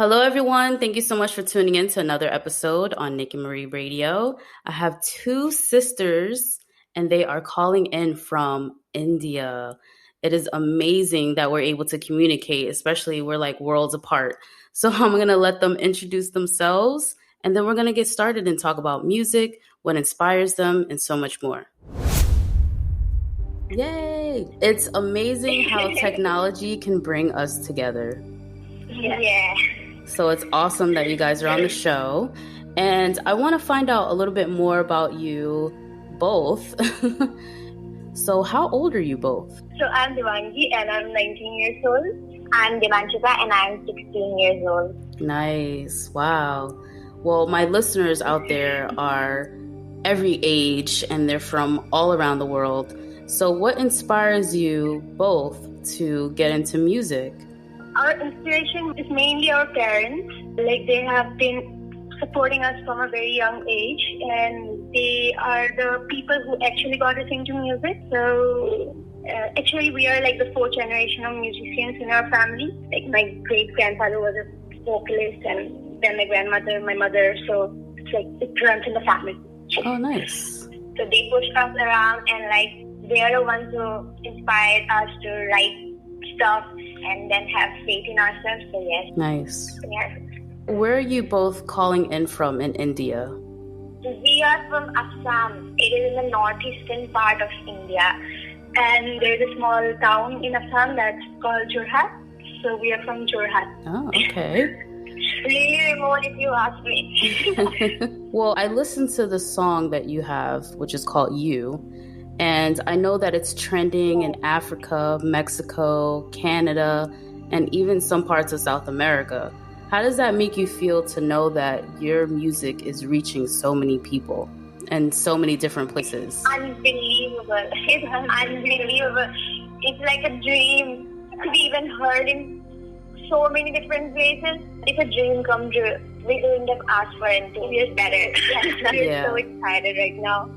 Hello, everyone. Thank you so much for tuning in to another episode on Nick and Marie Radio. I have two sisters, and they are calling in from India. It is amazing that we're able to communicate, especially we're like worlds apart. So I'm going to let them introduce themselves, and then we're going to get started and talk about music, what inspires them, and so much more. Yay! It's amazing how technology can bring us together. Yeah. So it's awesome that you guys are on the show. And I want to find out a little bit more about you both. So how old are you both? So I'm Debangi and I'm 19 years old. I'm Debanchita and I'm 16 years old. Nice. Wow. Well, my listeners out there are every age and they're from all around the world. So what inspires you both to get into music? Our inspiration is mainly our parents. Like, they have been supporting us from a very young age, and they are the people who actually got us into music. So actually we are like the fourth generation of musicians in our family. Like, my great grandfather was a vocalist, and then my grandmother, my mother. So it's like it runs in the family. Oh, nice. So they pushed us around, and like they are the ones who inspired us to write stuff and then have faith in ourselves. So yes. Nice. Yes. Where are you both calling in from in India? We are from Assam. It is in the northeastern part of India. And there is a small town in Assam that's called Jorhat. So we are from Jorhat. Oh, okay. Really remote if you ask me. Well, I listened to the song that you have, which is called You. And I know that it's trending in Africa, Mexico, Canada, and even some parts of South America. How does that make you feel to know that your music is reaching so many people and so many different places? Unbelievable. It's unbelievable. It's like a dream to be even heard in so many different places. It's a dream come true. We couldn't have asked for it 2 years better. We're so excited right now.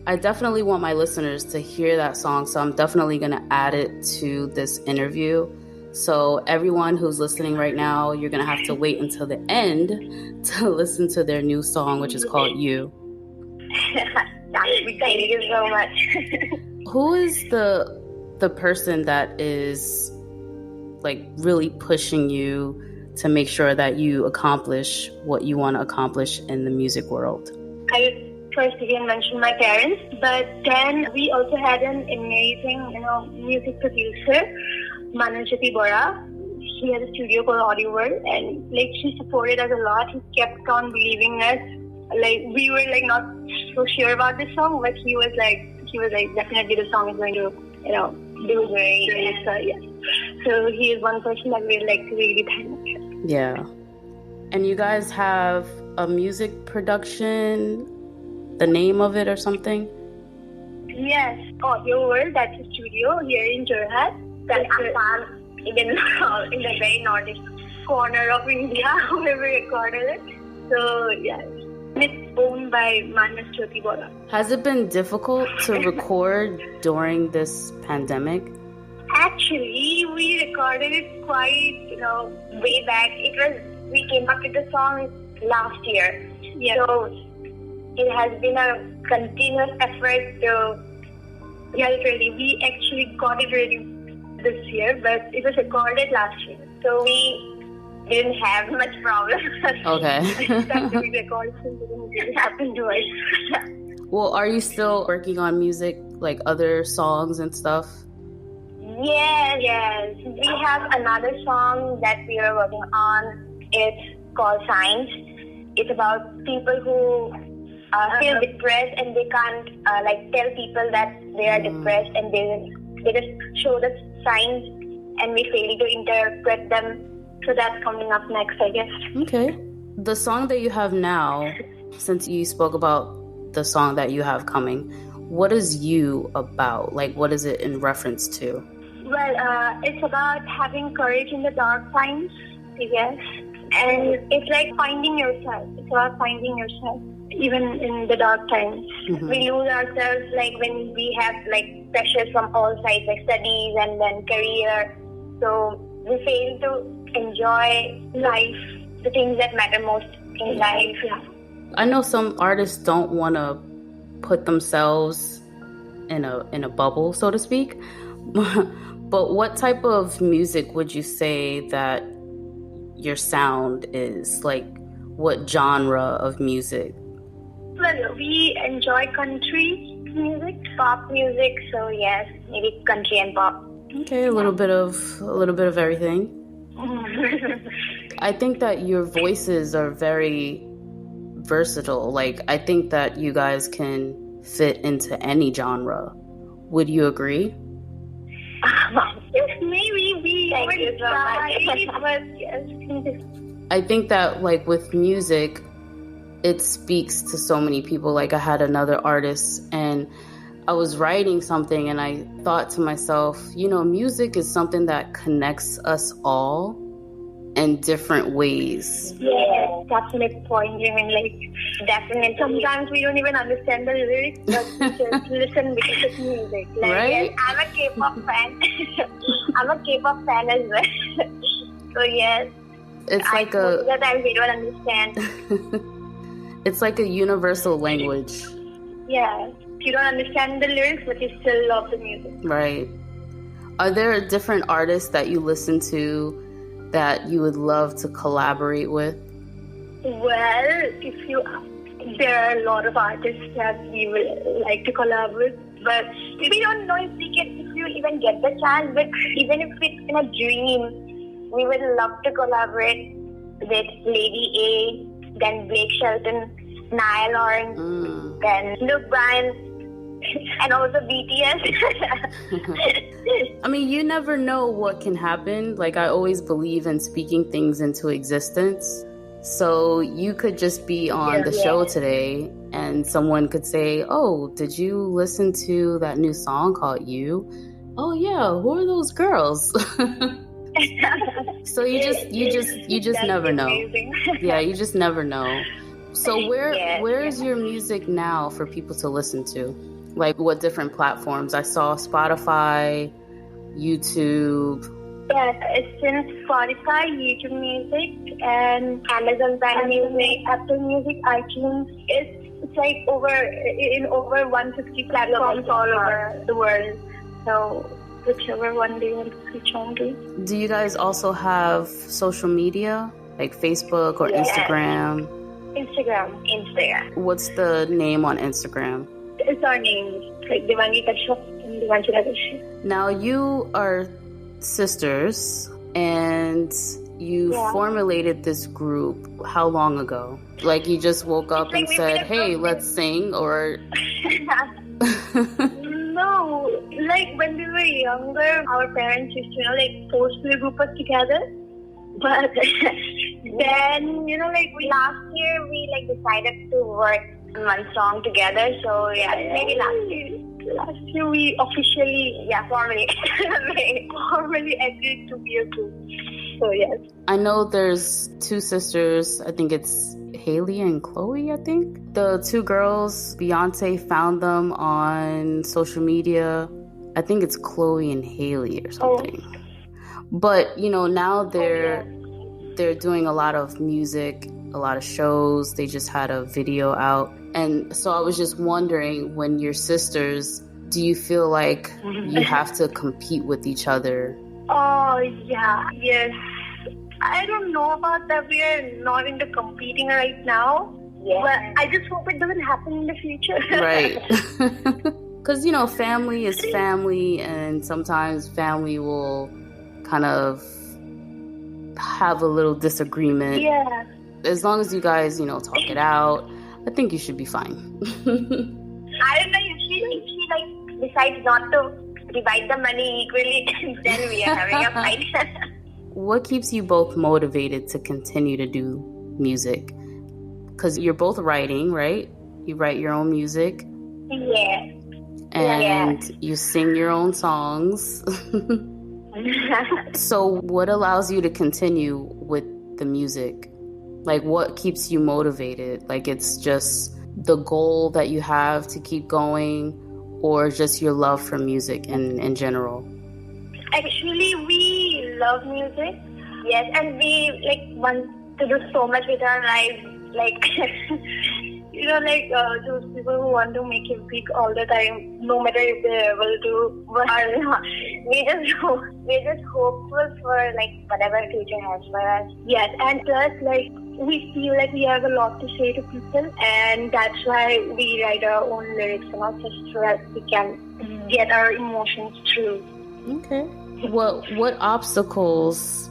I definitely want my listeners to hear that song, so I'm definitely going to add it to this interview. So everyone who's listening right now, you're going to have to wait until the end to listen to their new song, which is called You. Thank you so much. Who is the person that is like really pushing you to make sure that you accomplish what you want to accomplish in the music world? I first again mentioned my parents, but then we also had an amazing, music producer, Mananjati Bora. She has a studio called Audio World, and like she supported us a lot. He kept on believing us. Like, we were like not so sure about this song, but he was like definitely the song is going to do great. So yeah. So he is one person that we'd like to really thank. Yeah. And you guys have a music production, the name of it or something? Yes, Audio World, that's a studio here in Jorhat. That's Assam, in the very northeast corner of India, where we recorded it. So, yes, it's owned by Mananjati Bora. Has it been difficult to record during this pandemic? Actually, we recorded it quite, way back. We came up with the song last year. Yeah. So it has been a continuous effort to get it ready. We actually got it ready this year, but it was recorded last year. So we didn't have much problem. Okay. We recorded, it didn't really happen to us. Well, are you still working on music, like other songs and stuff? Yes. We have another song that we are working on. It's called Signs. It's about people who feel depressed and they can't tell people that they are depressed, and they just show the signs and we fail to interpret them. So that's coming up next, I guess. Okay. The song that you have now, since you spoke about the song that you have coming, what is You about? Like, what is it in reference to? Well, it's about having courage in the dark times, I guess. And it's like finding yourself. It's about finding yourself, even in the dark times. Mm-hmm. We lose ourselves, like when we have like pressures from all sides, like studies and then career. So we fail to enjoy life, the things that matter most in life. Yeah. I know some artists don't want to put themselves in a bubble, so to speak. But what type of music would you say that your sound is? Like, what genre of music? Well, we enjoy country music, pop music, so yes, maybe country and pop. Okay, a little bit of everything. I think that your voices are very versatile. Like, I think that you guys can fit into any genre. Would you agree? Maybe we would try, but yes. I think that, like, with music, it speaks to so many people. Like, I had another artist, and I was writing something, and I thought to myself, music is something that connects us all in different ways. Yeah, definite point. I mean, like, definitely. Sometimes we don't even understand the lyrics, but we just listen because it's music. Like, right? Yes, I'm a K-pop fan. I'm a K-pop fan as well. So yes, it's like most of the time we don't understand. It's like a universal language. Yeah, you don't understand the lyrics, but you still love the music. Right. Are there different artists that you listen to that you would love to collaborate with? Well, there are a lot of artists that we will like to collaborate, but we don't know if you even get the chance. But even if it's in a dream, we would love to collaborate with Lady A, then Blake Shelton, Niall Horan, then Luke Bryan, and also BTS. I mean, you never know what can happen. Like, I always believe in speaking things into existence. So you could just be on the show today and someone could say, "Oh, did you listen to that new song called You?" "Oh yeah, who are those girls?" So you just never know. Yeah, you just never know. So where is your music now for people to listen to? Like, what different platforms? I saw Spotify, YouTube. Yes, it's in Spotify, YouTube Music, and Amazon Prime Music, Apple Music, iTunes. It's like in over 150 platforms all over the world. So whichever one do you want to switch on to. Do you guys also have social media, like Facebook or Instagram? Instagram. What's the name on Instagram? It's our names, like Debangi Kashyap and Debanchita Kashyap. Now, you are sisters, and you formulated this group how long ago? Like, you just woke up and said, "Hey, let's sing," or? No, like when we were younger, our parents used to, forcefully group us together. But then, last year we decided to work on one song together. So yeah, maybe last year we officially, formally agreed to be a group. So yes. I know there's two sisters. I think it's Haley and Chloe, I think. The two girls, Beyonce found them on social media. I think it's Chloe and Haley or something. Oh. But, now they're doing a lot of music, a lot of shows. They just had a video out. And so I was just wondering, when you're sisters, do you feel like you have to compete with each other? Oh, yeah. Yes. I don't know about that. We are not into competing right now. Yeah. But I just hope it doesn't happen in the future. Right. Because, family is family, and sometimes family will kind of have a little disagreement. Yeah. As long as you guys, talk it out, I think you should be fine. I don't know, if she decides not to divide the money equally, then we are having a fight. What keeps you both motivated to continue to do music? Because you're both writing, right? You write your own music. Yeah. And you sing your own songs. So what allows you to continue with the music? Like, what keeps you motivated? Like, it's just the goal that you have to keep going, or just your love for music in general? Actually, we love music, Yes, and we like want to do so much with our lives, like those people who want to make it big all the time, no matter if they're able to or not. We're just hopeful for like whatever future has for us. Yes, and plus like we feel like we have a lot to say to people, and that's why we write our own lyrics and all, just so that we can get our emotions through. Okay. What obstacles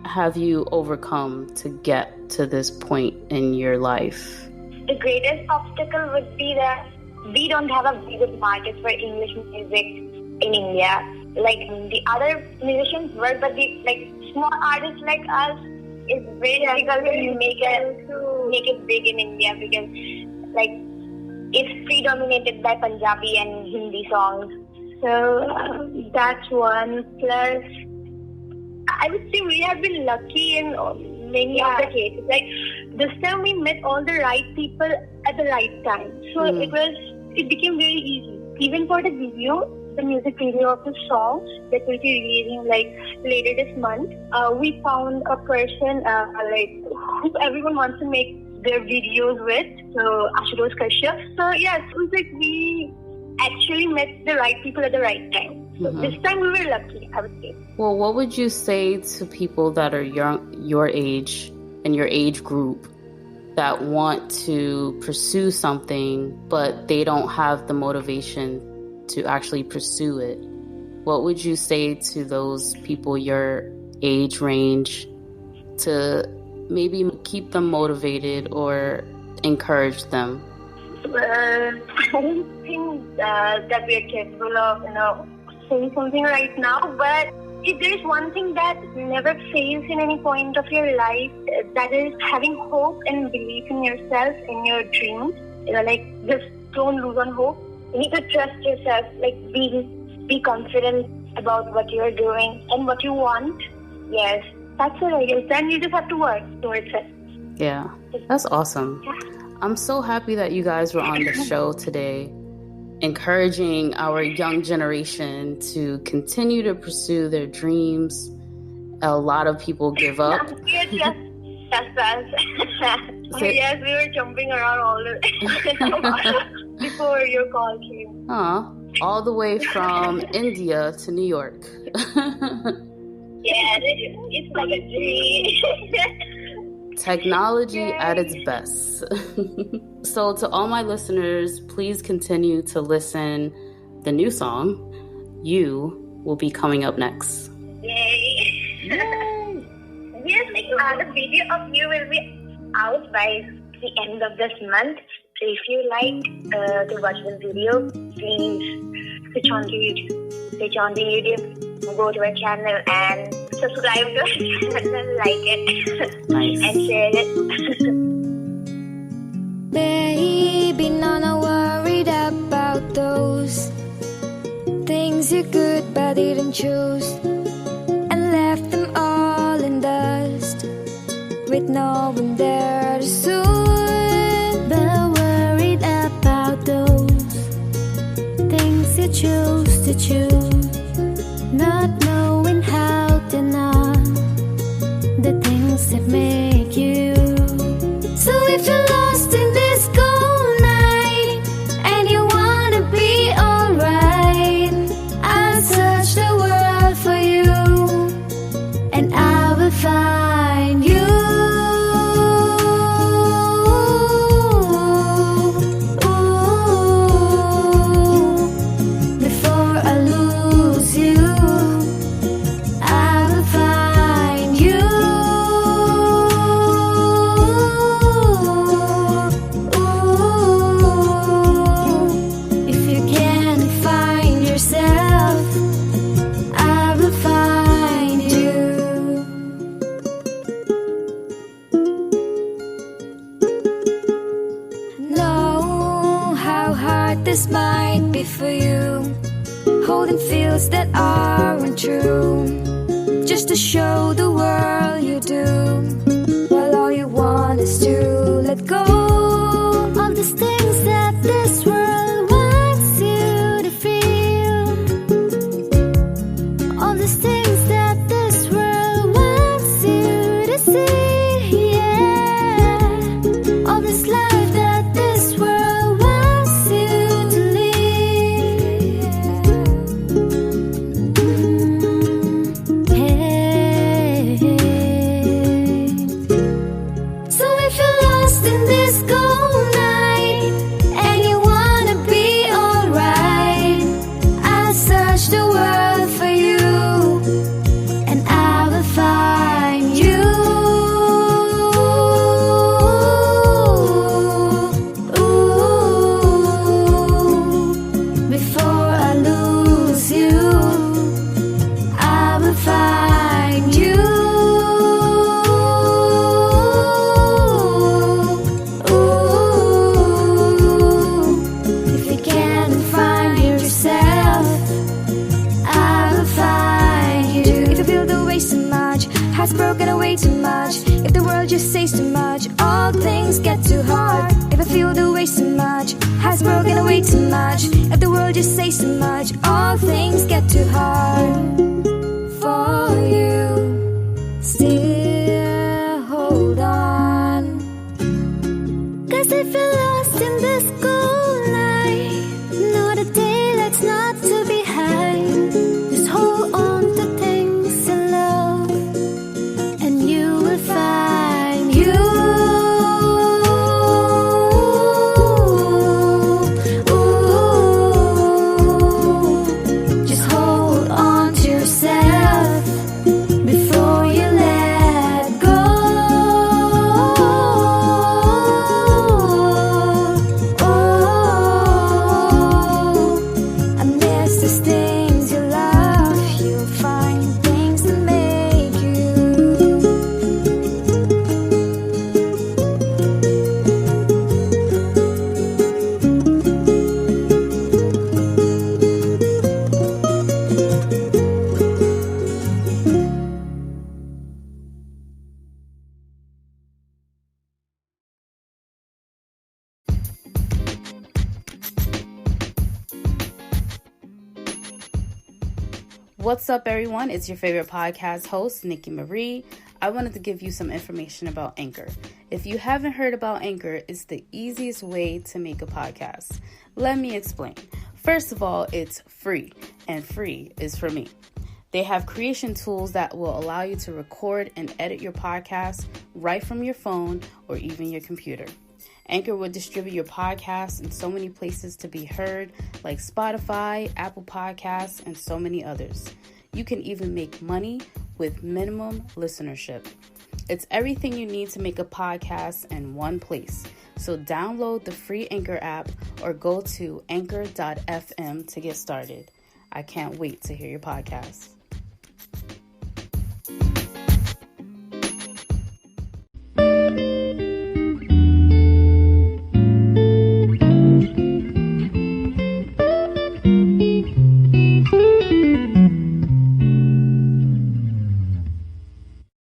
have you overcome to get to this point in your life? The greatest obstacle would be that we don't have a very good market for English music in India. Like the other musicians work, but the like small artists like us, it's very difficult to make it big in India, because like it's predominated by Punjabi and Hindi songs. So that's one. Plus, I would say we have been lucky in many of the cases. Like this time we met all the right people at the right time. So it became very easy. Even for the music video of the song that will be releasing like later this month, we found a person who everyone wants to make their videos with. So Debanchita Kashyap. So yes, it was like we actually met the right people at the right time. So this time we were lucky, I would say. Well, what would you say to people that are your age and your age group that want to pursue something, but they don't have the motivation to actually pursue it? What would you say to those people your age range to maybe keep them motivated or encourage them? I don't think that we are capable of, saying something right now, but if there is one thing that never fails in any point of your life, that is having hope and belief in yourself, in your dreams. Just don't lose on hope. You need to trust yourself, be confident about what you are doing and what you want. Yes, that's it, I guess. Then you just have to work towards it. Yeah, that's awesome. Yeah. I'm so happy that you guys were on the show today, encouraging our young generation to continue to pursue their dreams. A lot of people give up. Yes, that's us. Yes, we were jumping around all the before your call came. All the way from India to New York. Yeah, it's like a dream. Technology at its best. So to all my listeners, please continue to listen. The new song, You, will be coming up next. Yay! Yes, the video of You will be out by the end of this month. So if you like to watch the video, please switch on to YouTube, go to our channel and subscribe to our channel, like it, nice. And share it. Baby, not worried about those things you could but didn't choose, and left them all in dust with no one there to soothe. But worried about those things you choose to choose, not knowing how to not the things that make you. So if you're lost in this cold night and you wanna be alright, I'll search the world for you and I will find you. Before I lose you, I will find you. If you can't find yourself, I will find you. Know how hard this might be for you, holding feels that aren't true, just to show the world you do, while all you want is to let go of these things that this world wants you to feel, all these things that this world wants just says too much, all things get too hard. If I feel the way so much, has broken away too much. If the world just says too much, all things get too hard. For you, still hold on. 'Cause if you're lost in this cold night, know the daylight's not to be hide. Just hold on to things you love, and you will find you. Just hold on to yourself before you let go. Amidst these things you love, you'll find things that make you. What's up, everyone? It's your favorite podcast host, Nikki Marie. I wanted to give you some information about Anchor. If you haven't heard about Anchor, it's the easiest way to make a podcast. Let me explain. First of all, it's free, and free is for me. They have creation tools that will allow you to record and edit your podcast right from your phone or even your computer. Anchor will distribute your podcast in so many places to be heard, like Spotify, Apple Podcasts, and so many others. You can even make money with minimum listenership. It's everything you need to make a podcast in one place. So download the free Anchor app or go to anchor.fm to get started. I can't wait to hear your podcast.